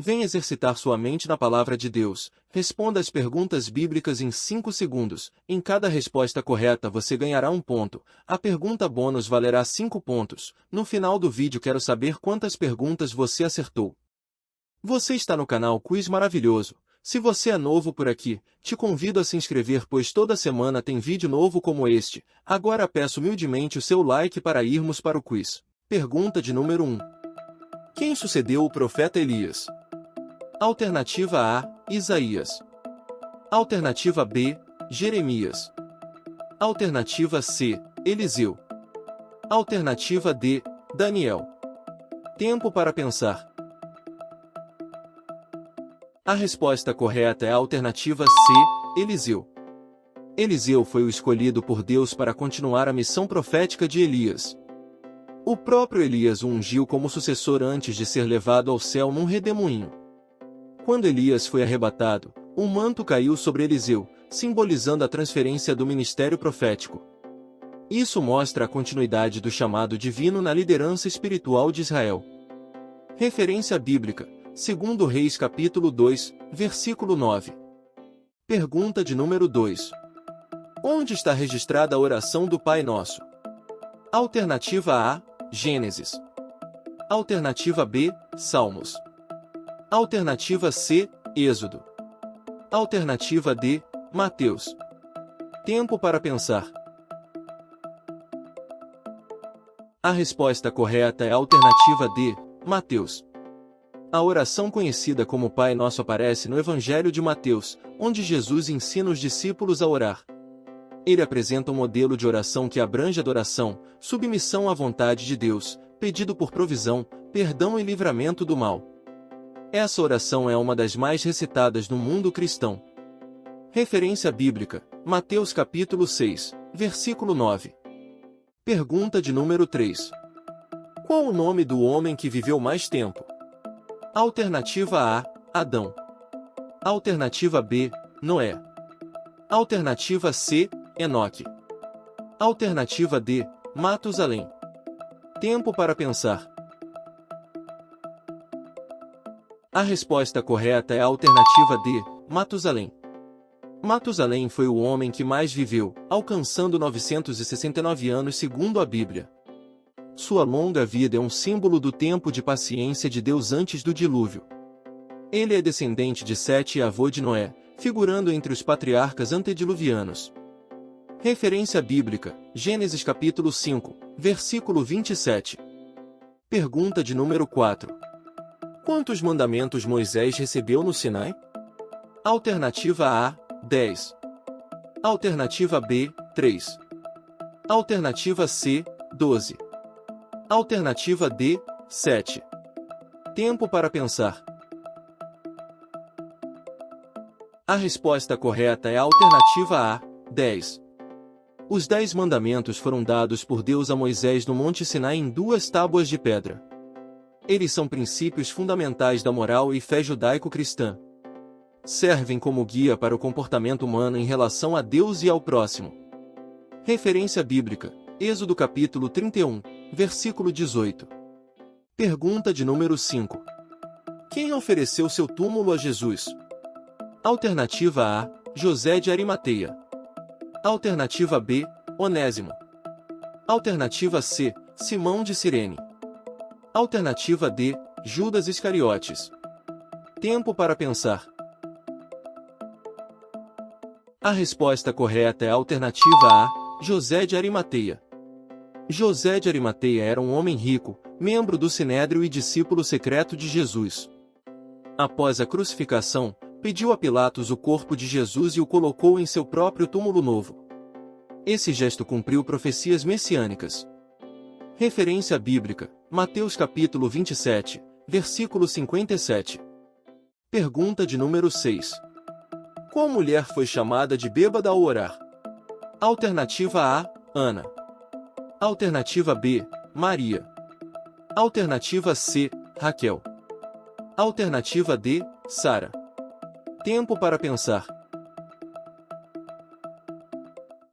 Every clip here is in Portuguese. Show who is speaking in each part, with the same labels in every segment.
Speaker 1: Vem exercitar sua mente na palavra de Deus. Responda as perguntas bíblicas em 5 segundos. Em cada resposta correta você ganhará 1 ponto. A pergunta bônus valerá 5 pontos. No final do vídeo quero saber quantas perguntas você acertou. Você está no canal Quiz Maravilhoso. Se você é novo por aqui, te convido a se inscrever pois toda semana tem vídeo novo como este. Agora peço humildemente o seu like para irmos para o quiz. Pergunta de número 1. Quem sucedeu o profeta Elias? Alternativa A, Isaías. Alternativa B, Jeremias. Alternativa C, Eliseu. Alternativa D, Daniel. Tempo para pensar. A resposta correta é a alternativa C, Eliseu. Eliseu foi o escolhido por Deus para continuar a missão profética de Elias. O próprio Elias o ungiu como sucessor antes de ser levado ao céu num redemoinho. Quando Elias foi arrebatado, um manto caiu sobre Eliseu, simbolizando a transferência do ministério profético. Isso mostra a continuidade do chamado divino na liderança espiritual de Israel. Referência bíblica, 2 Reis capítulo 2, versículo 9. Pergunta de número 2. Onde está registrada a oração do Pai Nosso? Alternativa A, Gênesis. Alternativa B, Salmos. Alternativa C, Êxodo. Alternativa D, Mateus. Tempo para pensar. A resposta correta é a alternativa D, Mateus. A oração conhecida como Pai Nosso aparece no Evangelho de Mateus, onde Jesus ensina os discípulos a orar. Ele apresenta um modelo de oração que abrange adoração, submissão à vontade de Deus, pedido por provisão, perdão e livramento do mal. Essa oração é uma das mais recitadas no mundo cristão. Referência bíblica, Mateus capítulo 6, versículo 9. Pergunta de número 3. Qual o nome do homem que viveu mais tempo? Alternativa A, Adão. Alternativa B, Noé. Alternativa C, Enoque. Alternativa D, Matusalém. Tempo para pensar. A resposta correta é a alternativa D, Matusalém. Matusalém foi o homem que mais viveu, alcançando 969 anos segundo a Bíblia. Sua longa vida é um símbolo do tempo de paciência de Deus antes do dilúvio. Ele é descendente de Sete e avô de Noé, figurando entre os patriarcas antediluvianos. Referência bíblica, Gênesis capítulo 5, versículo 27. Pergunta de número 4. Quantos mandamentos Moisés recebeu no Sinai? Alternativa A, 10. Alternativa B, 3. Alternativa C, 12. Alternativa D, 7. Tempo para pensar. A resposta correta é a alternativa A, 10. Os 10 mandamentos foram dados por Deus a Moisés no Monte Sinai em 2 tábuas de pedra. Eles são princípios fundamentais da moral e fé judaico-cristã. Servem como guia para o comportamento humano em relação a Deus e ao próximo. Referência bíblica, Êxodo capítulo 31, versículo 18. Pergunta de número 5. Quem ofereceu seu túmulo a Jesus? Alternativa A, José de Arimateia. Alternativa B, Onésimo. Alternativa C, Simão de Cirene. Alternativa D, Judas Iscariotes. Tempo para pensar. A resposta correta é a alternativa A, José de Arimateia. José de Arimateia era um homem rico, membro do Sinédrio e discípulo secreto de Jesus. Após a crucificação, pediu a Pilatos o corpo de Jesus e o colocou em seu próprio túmulo novo. Esse gesto cumpriu profecias messiânicas. Referência bíblica, Mateus capítulo 27, versículo 57. Pergunta de número 6. Qual mulher foi chamada de bêbada ao orar? Alternativa A, Ana. Alternativa B, Maria. Alternativa C, Raquel. Alternativa D, Sara. Tempo para pensar.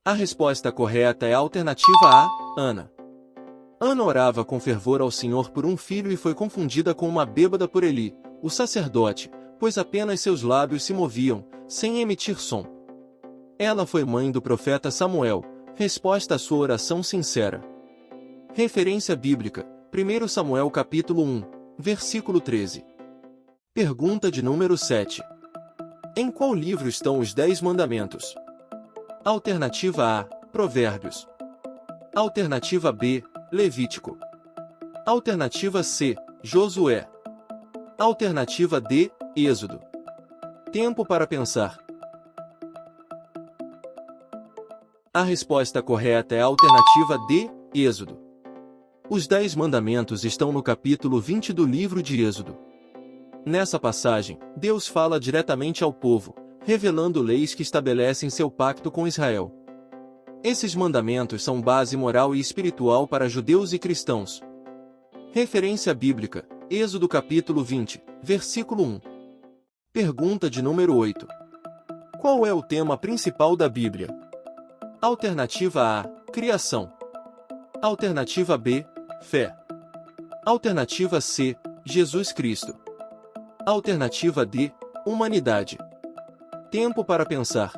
Speaker 1: A resposta correta é a alternativa A, Ana. Ana orava com fervor ao Senhor por um filho e foi confundida com uma bêbada por Eli, o sacerdote, pois apenas seus lábios se moviam, sem emitir som. Ela foi mãe do profeta Samuel, resposta à sua oração sincera. Referência bíblica, 1 Samuel capítulo 1, versículo 13. Pergunta de número 7. Em qual livro estão os 10 mandamentos? Alternativa A, Provérbios. Alternativa B, Levítico. Alternativa C, Josué. Alternativa D, Êxodo. Tempo para pensar. A resposta correta é a alternativa D, Êxodo. Os 10 mandamentos estão no capítulo 20 do livro de Êxodo. Nessa passagem, Deus fala diretamente ao povo, revelando leis que estabelecem seu pacto com Israel. Esses mandamentos são base moral e espiritual para judeus e cristãos. Referência bíblica, Êxodo capítulo 20, versículo 1. Pergunta de número 8. Qual é o tema principal da Bíblia? Alternativa A, criação. Alternativa B, fé. Alternativa C, Jesus Cristo. Alternativa D, humanidade. Tempo para pensar.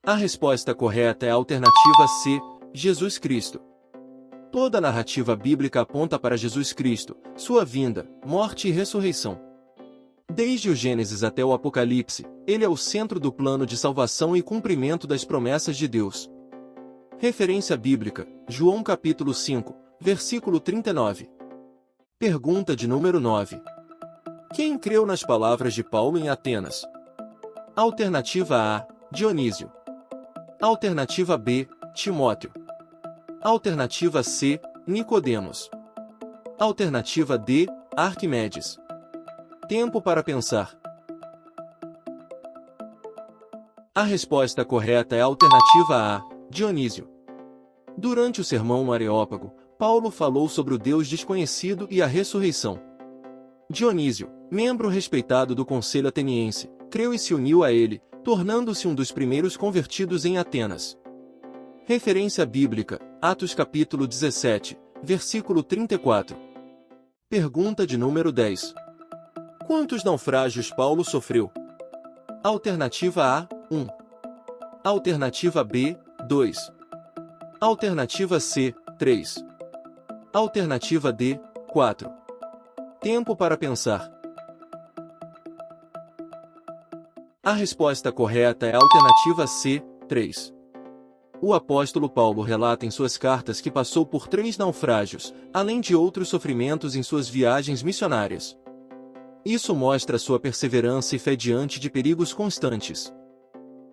Speaker 1: A resposta correta é a alternativa C, Jesus Cristo. Toda a narrativa bíblica aponta para Jesus Cristo, sua vinda, morte e ressurreição. Desde o Gênesis até o Apocalipse, ele é o centro do plano de salvação e cumprimento das promessas de Deus. Referência bíblica, João capítulo 5, versículo 39. Pergunta de número 9. Quem creu nas palavras de Paulo em Atenas? Alternativa A, Dionísio. Alternativa B, Timóteo. Alternativa C, Nicodemos. Alternativa D, Arquimedes. Tempo para pensar. A resposta correta é a alternativa A, Dionísio. Durante o sermão no Areópago, Paulo falou sobre o Deus desconhecido e a ressurreição. Dionísio, membro respeitado do conselho ateniense, creu e se uniu a ele, tornando-se um dos primeiros convertidos em Atenas. Referência bíblica, Atos capítulo 17, versículo 34. Pergunta de número 10. Quantos naufrágios Paulo sofreu? Alternativa A, 1. Alternativa B, 2. Alternativa C, 3. Alternativa D, 4. Tempo para pensar. A resposta correta é a alternativa C, 3. O apóstolo Paulo relata em suas cartas que passou por 3 naufrágios, além de outros sofrimentos em suas viagens missionárias. Isso mostra sua perseverança e fé diante de perigos constantes.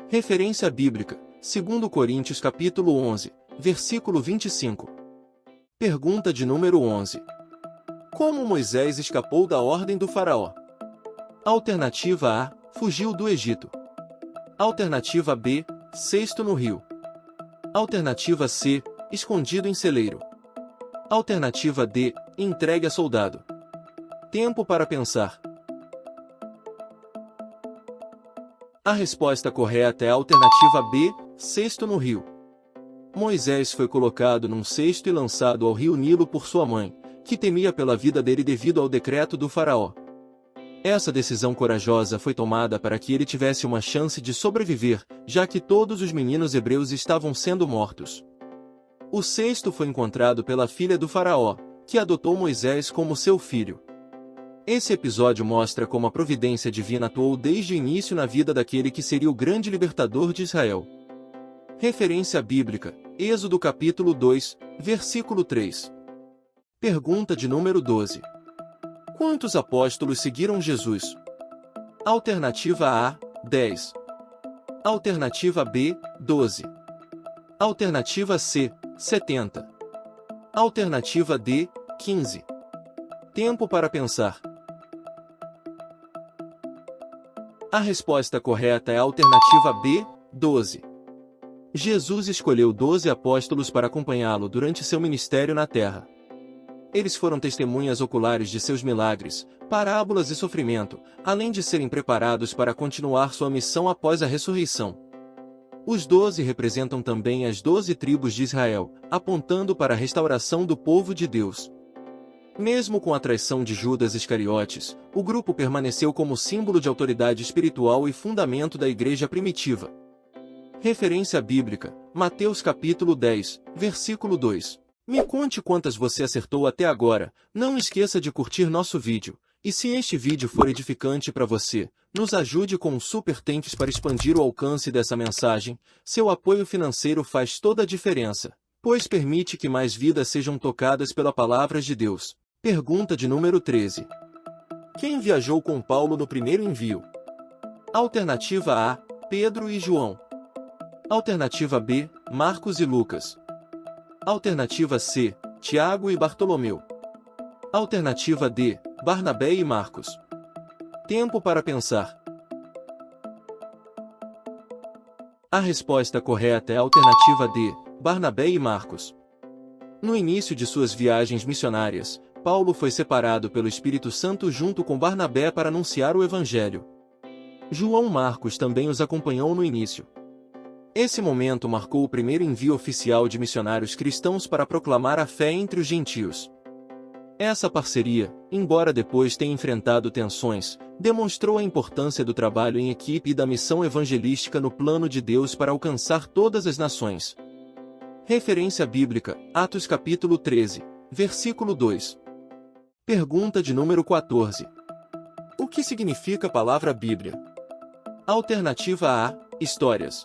Speaker 1: Referência bíblica, 2 Coríntios capítulo 11, versículo 25. Pergunta de número 11. Como Moisés escapou da ordem do faraó? Alternativa A, fugiu do Egito. Alternativa B, cesto no rio. Alternativa C, escondido em celeiro. Alternativa D, entregue a soldado. Tempo para pensar. A resposta correta é a alternativa B, cesto no rio. Moisés foi colocado num cesto e lançado ao rio Nilo por sua mãe, que temia pela vida dele devido ao decreto do faraó. Essa decisão corajosa foi tomada para que ele tivesse uma chance de sobreviver, já que todos os meninos hebreus estavam sendo mortos. O cesto foi encontrado pela filha do faraó, que adotou Moisés como seu filho. Esse episódio mostra como a providência divina atuou desde o início na vida daquele que seria o grande libertador de Israel. Referência bíblica, Êxodo capítulo 2, versículo 3. Pergunta de número 12. Quantos apóstolos seguiram Jesus? Alternativa A, 10. Alternativa B, 12. Alternativa C, 70. Alternativa D, 15. Tempo para pensar. A resposta correta é a alternativa B, 12. Jesus escolheu 12 apóstolos para acompanhá-lo durante seu ministério na terra. Eles foram testemunhas oculares de seus milagres, parábolas e sofrimento, além de serem preparados para continuar sua missão após a ressurreição. Os 12 representam também as 12 tribos de Israel, apontando para a restauração do povo de Deus. Mesmo com a traição de Judas Iscariotes, o grupo permaneceu como símbolo de autoridade espiritual e fundamento da igreja primitiva. Referência bíblica, Mateus capítulo 10, versículo 2. Me conte quantas você acertou até agora, não esqueça de curtir nosso vídeo, e se este vídeo for edificante para você, nos ajude com um super thanks para expandir o alcance dessa mensagem, seu apoio financeiro faz toda a diferença, pois permite que mais vidas sejam tocadas pela palavra de Deus. Pergunta de número 13. Quem viajou com Paulo no primeiro envio? Alternativa A, Pedro e João. Alternativa B, Marcos e Lucas. Alternativa C, Tiago e Bartolomeu. Alternativa D, Barnabé e Marcos. Tempo para pensar. A resposta correta é a alternativa D, Barnabé e Marcos. No início de suas viagens missionárias, Paulo foi separado pelo Espírito Santo junto com Barnabé para anunciar o Evangelho. João Marcos também os acompanhou no início. Esse momento marcou o primeiro envio oficial de missionários cristãos para proclamar a fé entre os gentios. Essa parceria, embora depois tenha enfrentado tensões, demonstrou a importância do trabalho em equipe e da missão evangelística no plano de Deus para alcançar todas as nações. Referência bíblica, Atos capítulo 13, versículo 2. Pergunta de número 14. O que significa a palavra Bíblia? Alternativa A, histórias.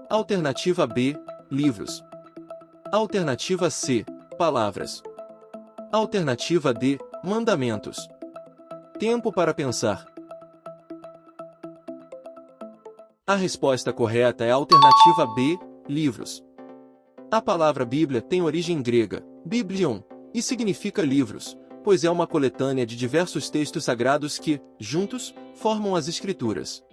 Speaker 1: Alternativa B, livros. Alternativa C, palavras. Alternativa D, mandamentos. Tempo para pensar. A resposta correta é a alternativa B, livros. A palavra Bíblia tem origem grega, biblion, e significa livros, pois é uma coletânea de diversos textos sagrados que, juntos, formam as Escrituras.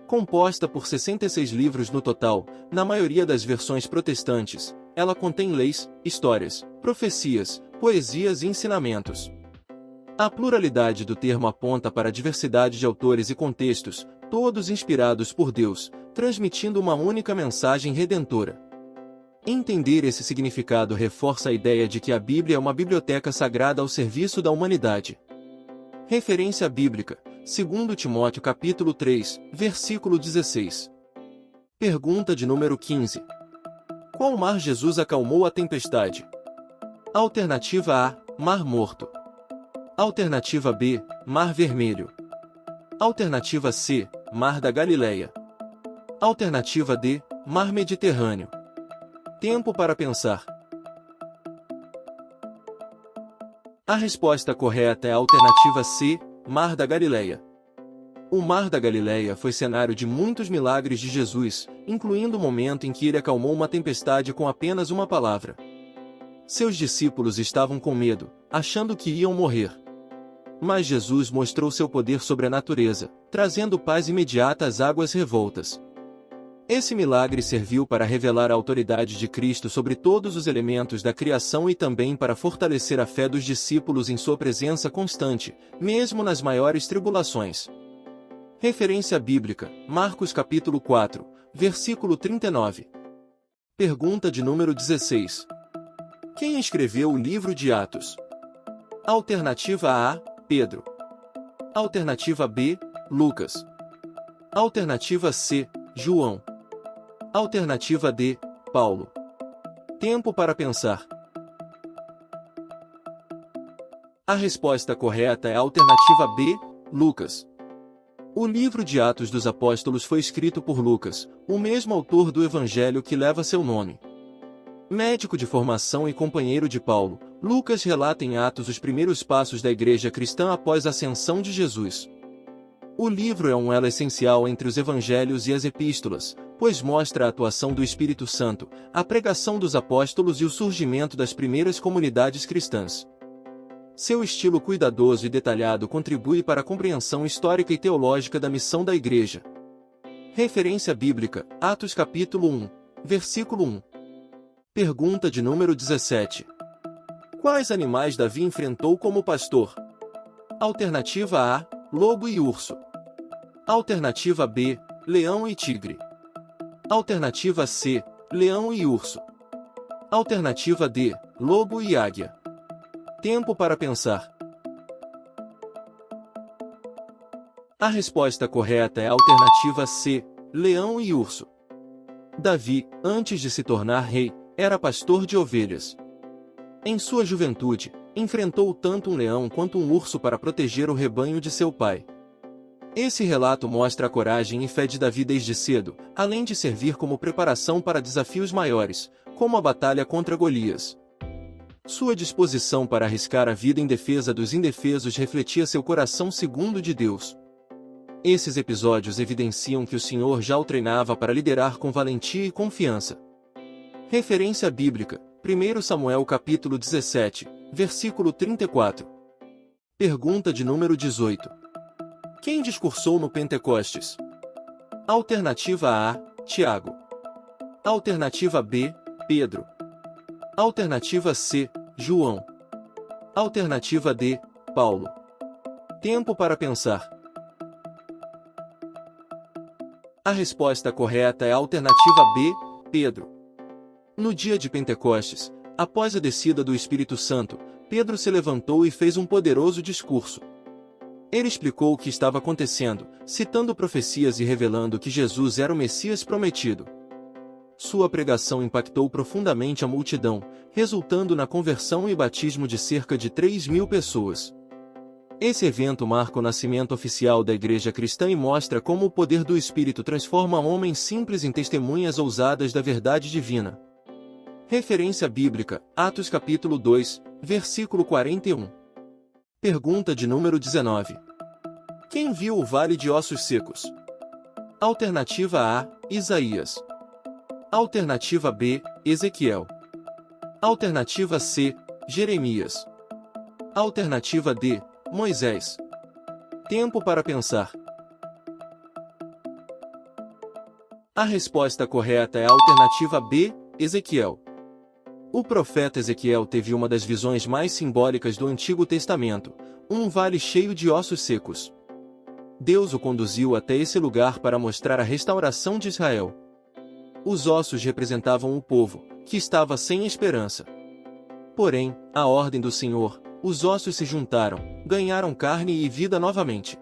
Speaker 1: Composta por 66 livros no total, na maioria das versões protestantes, ela contém leis, histórias, profecias, poesias e ensinamentos. A pluralidade do termo aponta para a diversidade de autores e contextos, todos inspirados por Deus, transmitindo uma única mensagem redentora. Entender esse significado reforça a ideia de que a Bíblia é uma biblioteca sagrada ao serviço da humanidade. Referência bíblica, 2 Timóteo capítulo 3, versículo 16. Pergunta de número 15. Qual mar Jesus acalmou a tempestade? Alternativa A, Mar Morto. Alternativa B, Mar Vermelho. Alternativa C, Mar da Galileia. Alternativa D, Mar Mediterrâneo. Tempo para pensar. A resposta correta é a alternativa C, Mar da Galileia. O Mar da Galileia foi cenário de muitos milagres de Jesus, incluindo o momento em que ele acalmou uma tempestade com apenas uma palavra. Seus discípulos estavam com medo, achando que iam morrer. Mas Jesus mostrou seu poder sobre a natureza, trazendo paz imediata às águas revoltas. Esse milagre serviu para revelar a autoridade de Cristo sobre todos os elementos da criação e também para fortalecer a fé dos discípulos em sua presença constante, mesmo nas maiores tribulações. Referência bíblica, Marcos capítulo 4, versículo 39. Pergunta de número 16. Quem escreveu o livro de Atos? Alternativa A, Pedro. Alternativa B, Lucas. Alternativa C, João. Alternativa D, Paulo. Tempo para pensar. A resposta correta é a alternativa B, Lucas. O livro de Atos dos Apóstolos foi escrito por Lucas, o mesmo autor do Evangelho que leva seu nome. Médico de formação e companheiro de Paulo, Lucas relata em Atos os primeiros passos da igreja cristã após a ascensão de Jesus. O livro é um elo essencial entre os evangelhos e as epístolas, pois mostra a atuação do Espírito Santo, a pregação dos apóstolos e o surgimento das primeiras comunidades cristãs. Seu estilo cuidadoso e detalhado contribui para a compreensão histórica e teológica da missão da igreja. Referência bíblica, Atos capítulo 1, versículo 1. Pergunta de número 17. Quais animais Davi enfrentou como pastor? Alternativa A, lobo e urso. Alternativa B, leão e tigre. Alternativa C, leão e urso. Alternativa D, lobo e águia. Tempo para pensar. A resposta correta é a alternativa C, leão e urso. Davi, antes de se tornar rei, era pastor de ovelhas. Em sua juventude, enfrentou tanto um leão quanto um urso para proteger o rebanho de seu pai. Esse relato mostra a coragem e fé de Davi desde cedo, além de servir como preparação para desafios maiores, como a batalha contra Golias. Sua disposição para arriscar a vida em defesa dos indefesos refletia seu coração segundo de Deus. Esses episódios evidenciam que o Senhor já o treinava para liderar com valentia e confiança. Referência bíblica: 1 Samuel capítulo 17, versículo 34. Pergunta de número 18. Quem discursou no Pentecostes? Alternativa A, Tiago. Alternativa B, Pedro. Alternativa C, João. Alternativa D, Paulo. Tempo para pensar. A resposta correta é a alternativa B, Pedro. No dia de Pentecostes, após a descida do Espírito Santo, Pedro se levantou e fez um poderoso discurso. Ele explicou o que estava acontecendo, citando profecias e revelando que Jesus era o Messias prometido. Sua pregação impactou profundamente a multidão, resultando na conversão e batismo de cerca de 3.000 pessoas. Esse evento marca o nascimento oficial da Igreja Cristã e mostra como o poder do Espírito transforma homens simples em testemunhas ousadas da verdade divina. Referência bíblica: Atos capítulo 2, versículo 41. Pergunta de número 19. Quem viu o vale de ossos secos? Alternativa A, Isaías. Alternativa B, Ezequiel. Alternativa C, Jeremias. Alternativa D, Moisés. Tempo para pensar. A resposta correta é a alternativa B, Ezequiel. O profeta Ezequiel teve uma das visões mais simbólicas do Antigo Testamento, um vale cheio de ossos secos. Deus o conduziu até esse lugar para mostrar a restauração de Israel. Os ossos representavam o povo, que estava sem esperança. Porém, à ordem do Senhor, os ossos se juntaram, ganharam carne e vida novamente.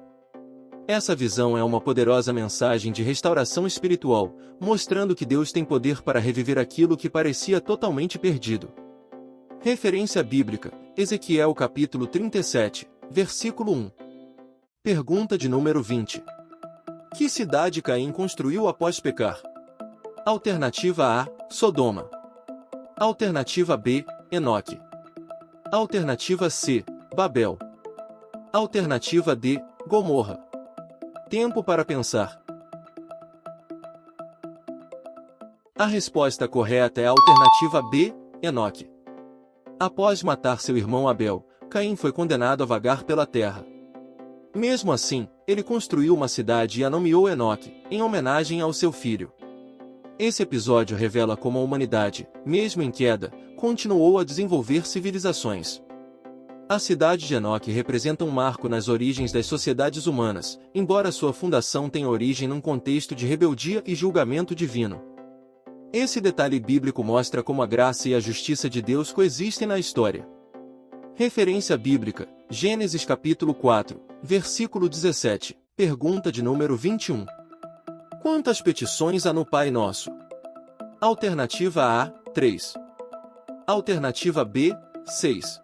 Speaker 1: Essa visão é uma poderosa mensagem de restauração espiritual, mostrando que Deus tem poder para reviver aquilo que parecia totalmente perdido. Referência bíblica: Ezequiel capítulo 37, versículo 1. Pergunta de número 20. Que cidade Caim construiu após pecar? Alternativa A, Sodoma. Alternativa B, Enoque. Alternativa C, Babel. Alternativa D, Gomorra. Tempo para pensar. A resposta correta é a alternativa B, Enoque. Após matar seu irmão Abel, Caim foi condenado a vagar pela terra. Mesmo assim, ele construiu uma cidade e a nomeou Enoque, em homenagem ao seu filho. Esse episódio revela como a humanidade, mesmo em queda, continuou a desenvolver civilizações. A cidade de Enoque representa um marco nas origens das sociedades humanas, embora sua fundação tenha origem num contexto de rebeldia e julgamento divino. Esse detalhe bíblico mostra como a graça e a justiça de Deus coexistem na história. Referência bíblica: Gênesis capítulo 4, versículo 17, pergunta de número 21. Quantas petições há no Pai Nosso? Alternativa A, 3. Alternativa B, 6.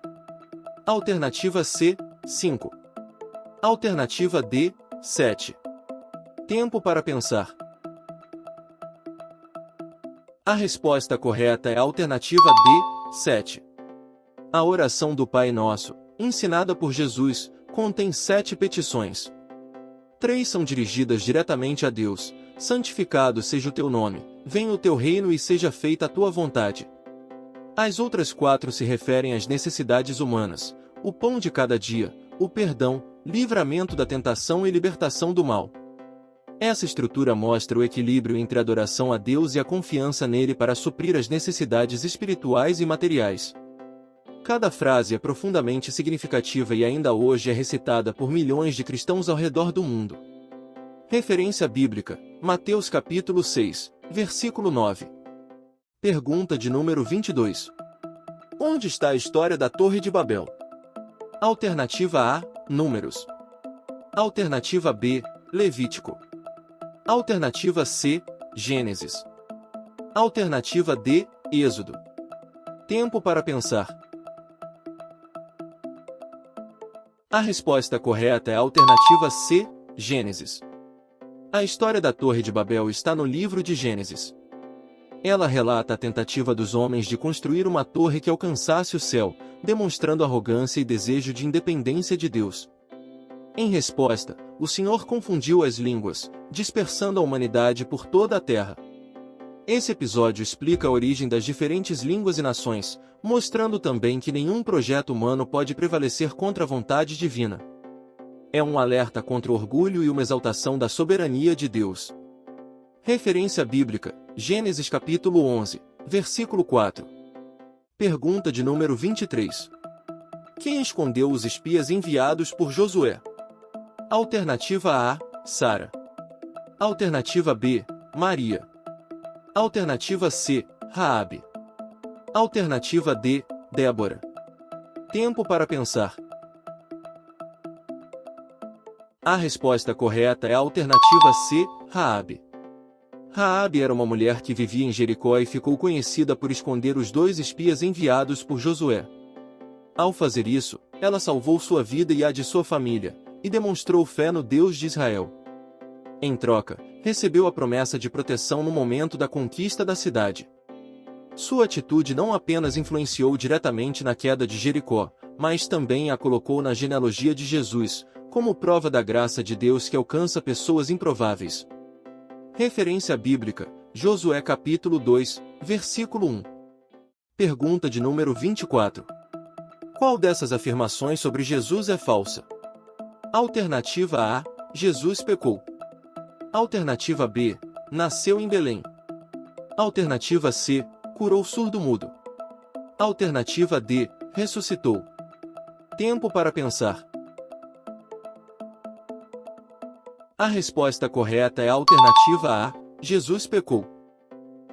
Speaker 1: Alternativa C, 5. Alternativa D, 7. Tempo para pensar. A resposta correta é a alternativa D, 7. A oração do Pai Nosso, ensinada por Jesus, contém 7 petições. 3 são dirigidas diretamente a Deus: santificado seja o teu nome, venha o teu reino e seja feita a tua vontade. As outras 4 se referem às necessidades humanas: o pão de cada dia, o perdão, livramento da tentação e libertação do mal. Essa estrutura mostra o equilíbrio entre a adoração a Deus e a confiança nele para suprir as necessidades espirituais e materiais. Cada frase é profundamente significativa e ainda hoje é recitada por milhões de cristãos ao redor do mundo. Referência bíblica: Mateus capítulo 6, versículo 9. Pergunta de número 22. Onde está a história da Torre de Babel? Alternativa A, Números. Alternativa B, Levítico. Alternativa C, Gênesis. Alternativa D, Êxodo. Tempo para pensar. A resposta correta é a alternativa C, Gênesis. A história da Torre de Babel está no livro de Gênesis. Ela relata a tentativa dos homens de construir uma torre que alcançasse o céu, demonstrando arrogância e desejo de independência de Deus. Em resposta, o Senhor confundiu as línguas, dispersando a humanidade por toda a terra. Esse episódio explica a origem das diferentes línguas e nações, mostrando também que nenhum projeto humano pode prevalecer contra a vontade divina. É um alerta contra o orgulho e uma exaltação da soberania de Deus. Referência bíblica, Gênesis capítulo 11, versículo 4. Pergunta de número 23. Quem escondeu os espias enviados por Josué? Alternativa A, Sara. Alternativa B, Maria. Alternativa C, Raabe. Alternativa D, Débora. Tempo para pensar. A resposta correta é a alternativa C, Raabe. Raabe era uma mulher que vivia em Jericó e ficou conhecida por esconder os 2 espias enviados por Josué. Ao fazer isso, ela salvou sua vida e a de sua família, e demonstrou fé no Deus de Israel. Em troca, recebeu a promessa de proteção no momento da conquista da cidade. Sua atitude não apenas influenciou diretamente na queda de Jericó, mas também a colocou na genealogia de Jesus, como prova da graça de Deus que alcança pessoas improváveis. Referência bíblica, Josué capítulo 2, versículo 1. Pergunta de número 24. Qual dessas afirmações sobre Jesus é falsa? Alternativa A, Jesus pecou. Alternativa B, nasceu em Belém. Alternativa C, curou surdo-mudo. Alternativa D, ressuscitou. Tempo para pensar. A resposta correta é a alternativa A, Jesus pecou.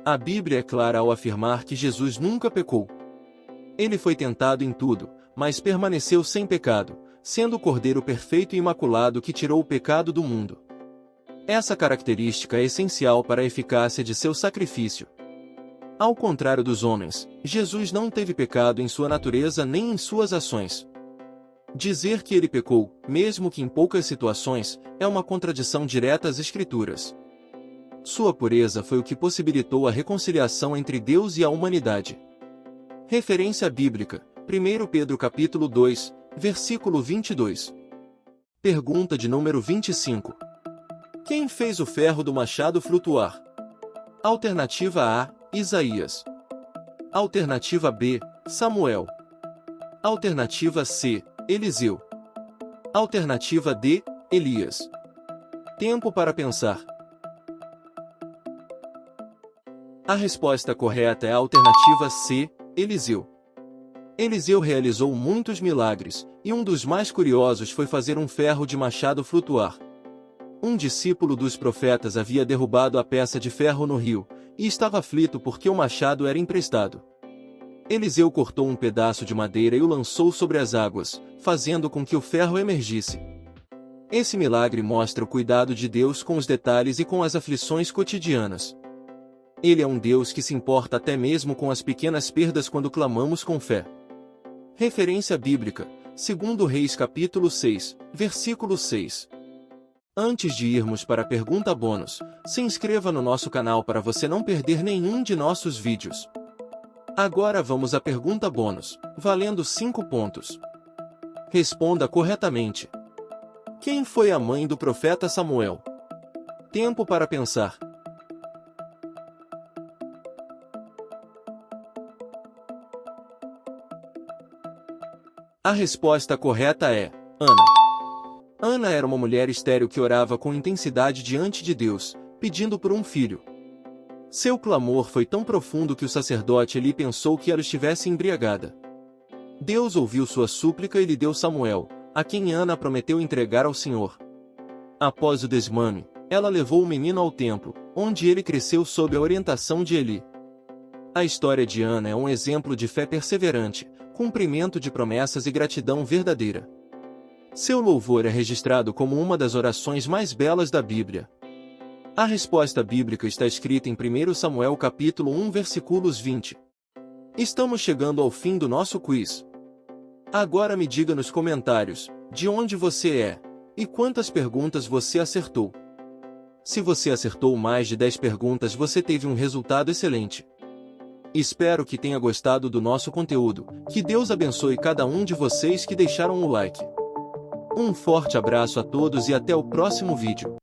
Speaker 1: A Bíblia é clara ao afirmar que Jesus nunca pecou. Ele foi tentado em tudo, mas permaneceu sem pecado, sendo o Cordeiro perfeito e imaculado que tirou o pecado do mundo. Essa característica é essencial para a eficácia de seu sacrifício. Ao contrário dos homens, Jesus não teve pecado em sua natureza nem em suas ações. Dizer que ele pecou, mesmo que em poucas situações, é uma contradição direta às Escrituras. Sua pureza foi o que possibilitou a reconciliação entre Deus e a humanidade. Referência bíblica, 1 Pedro capítulo 2, versículo 22. Pergunta de número 25. Quem fez o ferro do machado flutuar? Alternativa A, Isaías. Alternativa B, Samuel. Alternativa C, Eliseu. Alternativa D, Elias. Tempo para pensar. A resposta correta é a alternativa C, Eliseu. Eliseu realizou muitos milagres, e um dos mais curiosos foi fazer um ferro de machado flutuar. Um discípulo dos profetas havia derrubado a peça de ferro no rio, e estava aflito porque o machado era emprestado. Eliseu cortou um pedaço de madeira e o lançou sobre as águas, fazendo com que o ferro emergisse. Esse milagre mostra o cuidado de Deus com os detalhes e com as aflições cotidianas. Ele é um Deus que se importa até mesmo com as pequenas perdas quando clamamos com fé. Referência bíblica, 2 Reis capítulo 6, versículo 6. Antes de irmos para a pergunta bônus, se inscreva no nosso canal para você não perder nenhum de nossos vídeos. Agora vamos à pergunta bônus, valendo 5 pontos. Responda corretamente. Quem foi a mãe do profeta Samuel? Tempo para pensar. A resposta correta é Ana. Ana era uma mulher estéril que orava com intensidade diante de Deus, pedindo por um filho. Seu clamor foi tão profundo que o sacerdote Eli pensou que ela estivesse embriagada. Deus ouviu sua súplica e lhe deu Samuel, a quem Ana prometeu entregar ao Senhor. Após o desmame, ela levou o menino ao templo, onde ele cresceu sob a orientação de Eli. A história de Ana é um exemplo de fé perseverante, cumprimento de promessas e gratidão verdadeira. Seu louvor é registrado como uma das orações mais belas da Bíblia. A resposta bíblica está escrita em 1 Samuel capítulo 1 versículos 20. Estamos chegando ao fim do nosso quiz. Agora me diga nos comentários, de onde você é, e quantas perguntas você acertou. Se você acertou mais de 10 perguntas, você teve um resultado excelente. Espero que tenha gostado do nosso conteúdo. Que Deus abençoe cada um de vocês que deixaram o like. Um forte abraço a todos e até o próximo vídeo.